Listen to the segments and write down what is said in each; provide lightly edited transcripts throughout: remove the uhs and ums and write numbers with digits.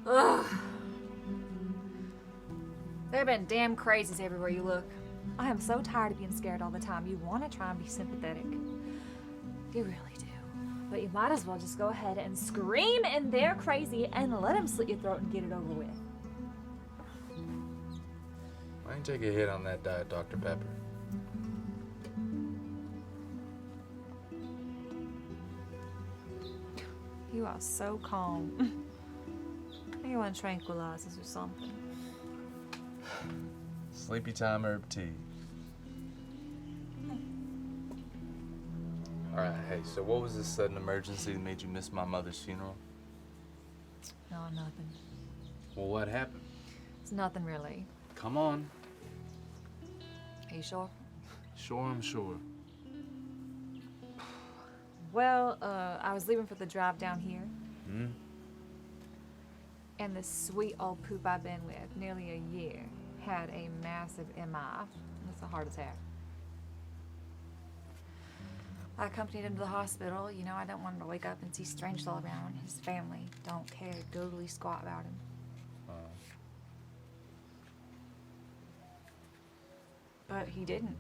Ugh. There have been damn crazies everywhere you look. I am so tired of being scared all the time. You want to try and be sympathetic. You really do. But you might as well just go ahead and scream and they're crazy and let them slit your throat and get it over with. Why don't you take a hit on that Diet Dr. Pepper? You are so calm. You want tranquilizers or something? Sleepy time herb tea. Alright, hey, so what was this sudden emergency that made you miss my mother's funeral? No, nothing. Well, what happened? It's nothing really. Come on. Are you sure? Sure, I'm sure. Well, I was leaving for the drive down here. Hmm? And this sweet old poop I've been with nearly a year had a massive MI. It's a heart attack. I accompanied him to the hospital. You know, I don't want him to wake up and see strangers all around. His family don't care doodly squat about him. But he didn't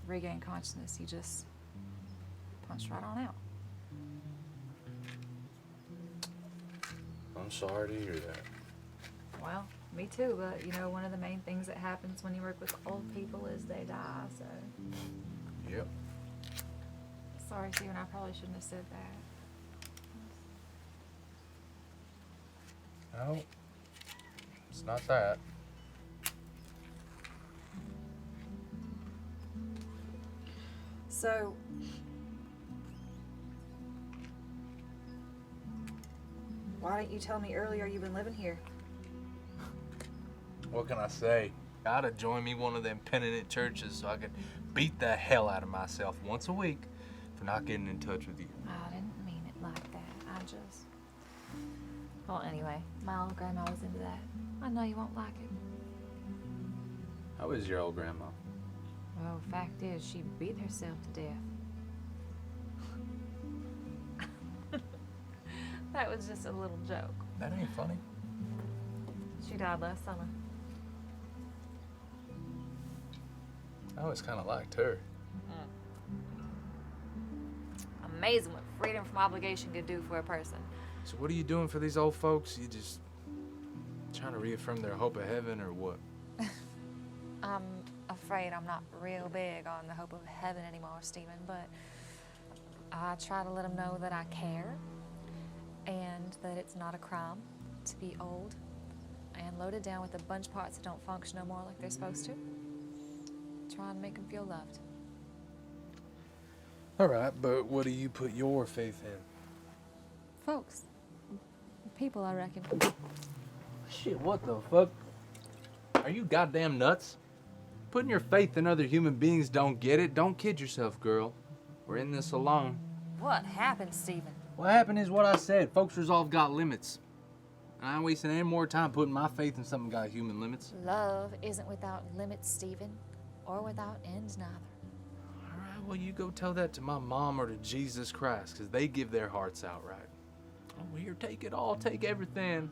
regain consciousness. He just punched right on out. I'm sorry to hear that. Well, me too, but you know, one of the main things that happens when you work with old people is they die, so. Yep. Sorry, Steven, I probably shouldn't have said that. No, it's not that. So, why didn't you tell me earlier you've been living here? What can I say? Gotta join me one of them penitent churches so I could beat the hell out of myself once a week for not getting in touch with you. I didn't mean it like that. I just... Well, anyway, my old grandma was into that. I know you won't like it. How is your old grandma? Well, fact is, she beat herself to death. That was just a little joke. That ain't funny. She died last summer. I always kind of liked her. Amazing what freedom from obligation could do for a person. So what are you doing for these old folks? You just trying to reaffirm their hope of heaven or what? I'm afraid I'm not real big on the hope of heaven anymore, Stephen, but I try to let them know that I care and that it's not a crime to be old and loaded down with a bunch of parts that don't function no more like they're supposed to. Trying to make them feel loved. All right, but what do you put your faith in? Folks. People, I reckon. Shit, what the fuck? Are you goddamn nuts? Putting your faith in other human beings don't get it. Don't kid yourself, girl. We're in this alone. What happened, Stephen? What happened is what I said. Folks resolve got limits. And I ain't wasting any more time putting my faith in something got human limits. Love isn't without limits, Stephen, or without ends neither. All right, well, you go tell that to my mom or to Jesus Christ, because they give their hearts outright. Oh, here, take it all, take everything.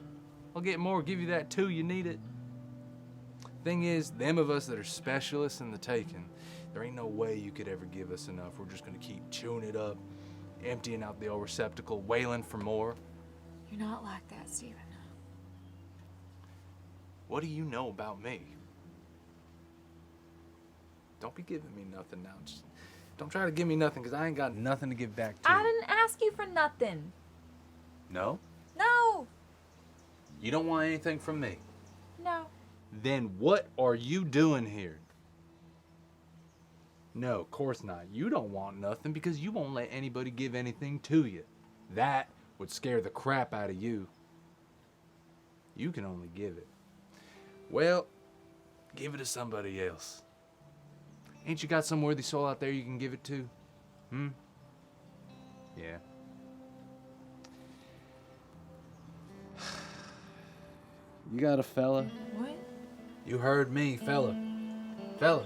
I'll get more, give you that too, you need it. Thing is, them of us that are specialists in the taking, there ain't no way you could ever give us enough. We're just gonna keep chewing it up, emptying out the old receptacle, wailing for more. You're not like that, Stephen. What do you know about me? Don't be giving me nothing now. Just don't try to give me nothing, because I ain't got nothing to give back to you. I didn't ask you for nothing. No? No. You don't want anything from me? No. Then what are you doing here? No, of course not. You don't want nothing because you won't let anybody give anything to you. That would scare the crap out of you. You can only give it. Well, give it to somebody else. Ain't you got some worthy soul out there you can give it to? Yeah. You got a fella? What? You heard me, fella. Fella.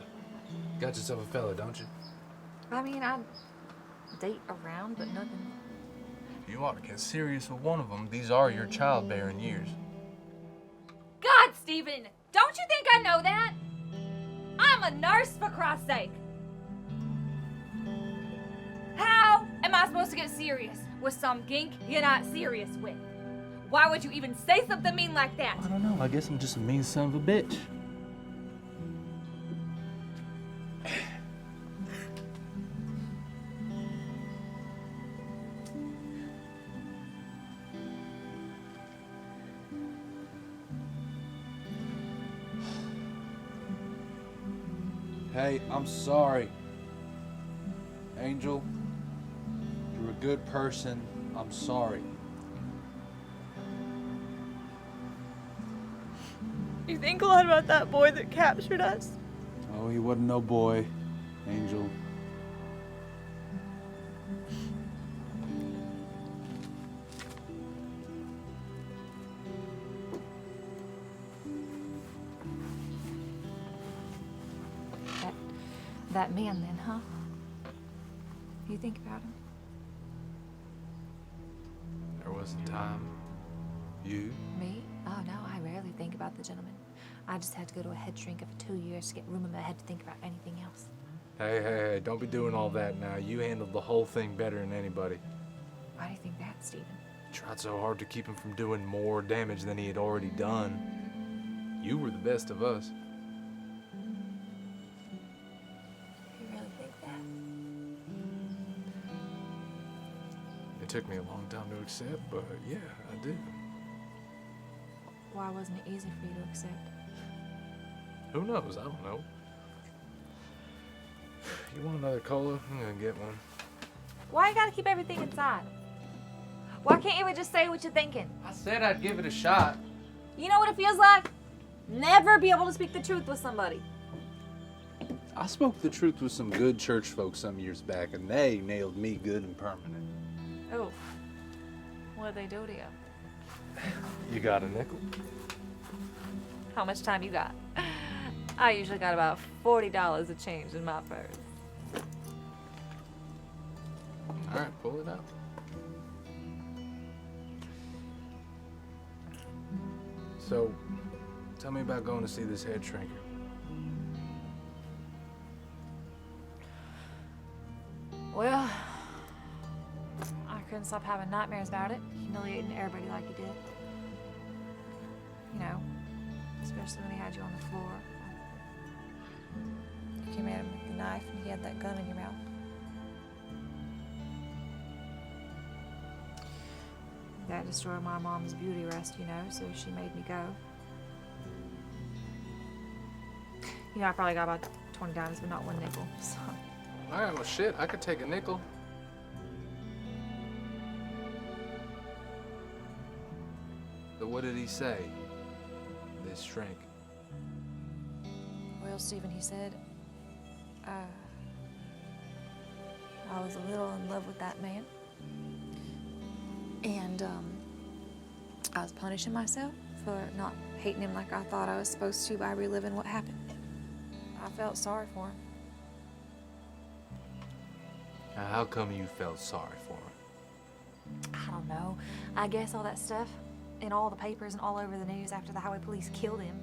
Got yourself a fella, don't you? I mean, I date around, but nothing. You ought to get serious with one of them. These are your childbearing years. Stephen, don't you think I know that? I'm a nurse, for Christ's sake. How am I supposed to get serious with some gink you're not serious with? Why would you even say something mean like that? I don't know. I guess I'm just a mean son of a bitch. Hey, I'm sorry. Angel, you're a good person. I'm sorry. You think a lot about that boy that captured us? Oh, he wasn't no boy, Angel. That man then, huh? You think about him? There was a time. You? Me? Oh no, I rarely think about the gentleman. I just had to go to a head shrink for 2 years to get room in my head to think about anything else. Hey, don't be doing all that now. You handled the whole thing better than anybody. Why do you think that, Stephen? You tried so hard to keep him from doing more damage than he had already done. You were the best of us. You really think that? It took me a long time to accept, but yeah, I do. Why wasn't it easy for you to accept? Who knows? I don't know. You want another cola? I'm gonna get one. Why you gotta keep everything inside? Why can't you just say what you're thinking? I said I'd give it a shot. You know what it feels like? Never be able to speak the truth with somebody. I spoke the truth with some good church folks some years back, and they nailed me good and permanent. Oh. What'd they do to you? You got a nickel? How much time you got? I usually got about $40 of change in my purse. All right, pull it out. So, tell me about going to see this head shrinker. Well, I couldn't stop having nightmares about it, humiliating everybody like you did. You know, especially when he had you on the floor. You came at him with the knife and he had that gun in your mouth. That destroyed my mom's beauty rest, you know, so she made me go. You know, I probably got about 20 dimes, but not one nickel, so. All right, well, shit, I could take a nickel. So what did he say? This shrink. Well, Stephen, he said, I was a little in love with that man. And, I was punishing myself for not hating him like I thought I was supposed to by reliving what happened. I felt sorry for him. Now, how come you felt sorry for him? I don't know. I guess all that stuff in all the papers and all over the news after the highway police killed him.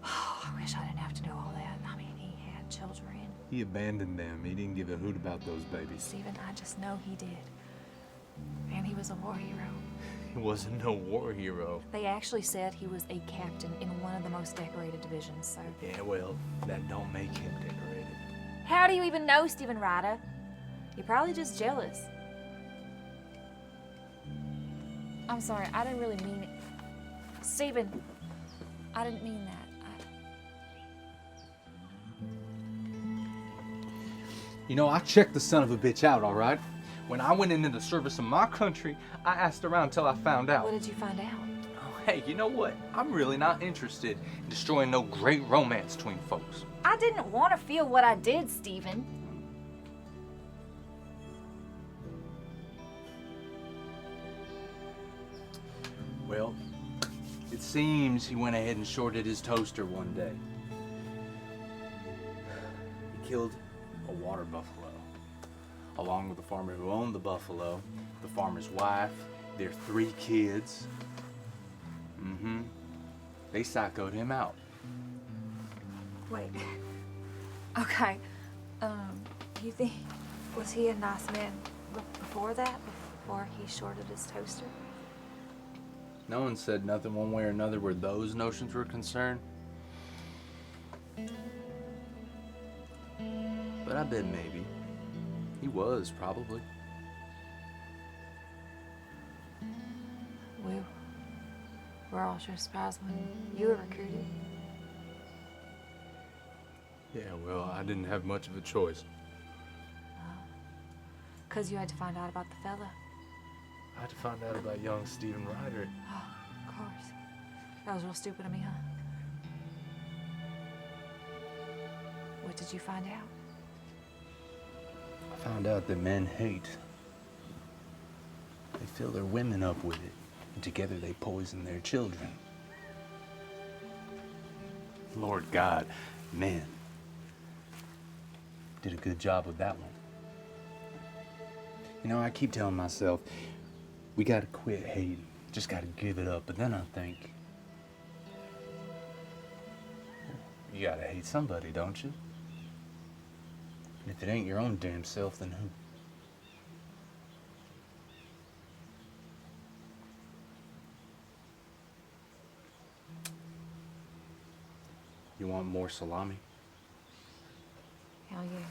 Oh, I wish I didn't have to know all that. I mean, he had children. He abandoned them. He didn't give a hoot about those babies. Stephen, I just know he did. And he was a war hero. He wasn't no war hero. They actually said he was a captain in one of the most decorated divisions, so. Yeah, well, that don't make him decorated. How do you even know, Stephen Ryder? You're probably just jealous. I'm sorry, I didn't really mean it. Stephen, I didn't mean that. You know, I checked the son of a bitch out, all right? When I went into the service of my country, I asked around till I found out. What did you find out? Oh, hey, you know what? I'm really not interested in destroying no great romance between folks. I didn't want to feel what I did, Stephen. Well, it seems he went ahead and shorted his toaster one day. He killed a water buffalo, along with the farmer who owned the buffalo, the farmer's wife, their 3 kids. They psychoed him out. Wait. Okay. You think, was he a nice man before that? Before he shorted his toaster? No one said nothing one way or another where those notions were concerned. But I bet maybe. He was, probably. We were all sure surprised when you were recruited. Yeah, well, I didn't have much of a choice. 'Cause you had to find out about the fella. I had to find out about young Stephen Ryder. Oh, of course. That was real stupid of me, huh? What did you find out? I found out that men hate. They fill their women up with it, and together they poison their children. Lord God, men did a good job with that one. You know, I keep telling myself, we gotta quit hating. Just gotta give it up. But then I think, you gotta hate somebody, don't you? And if it ain't your own damn self, then who? You want more salami? Hell yeah.